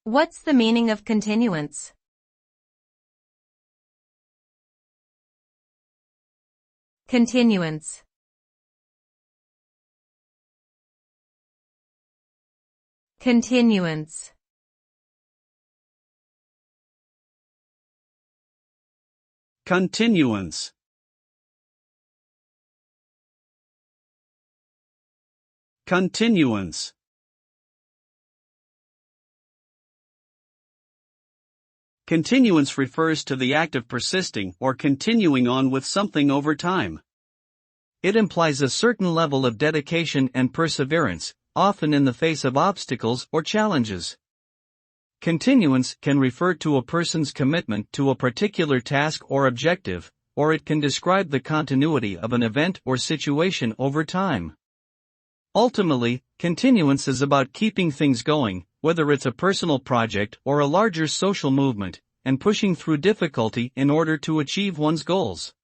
What's the meaning of continuance? Continuance. Continuance. Continuance. Continuance. Continuance refers to the act of persisting or continuing on with something over time. It implies a certain level of dedication and perseverance, often in the face of obstacles or challenges. Continuance can refer to a person's commitment to a particular task or objective, or it can describe the continuity of an event or situation over time. Ultimately, continuance is about keeping things going, whether it's a personal project or a larger social movement, and pushing through difficulty in order to achieve one's goals.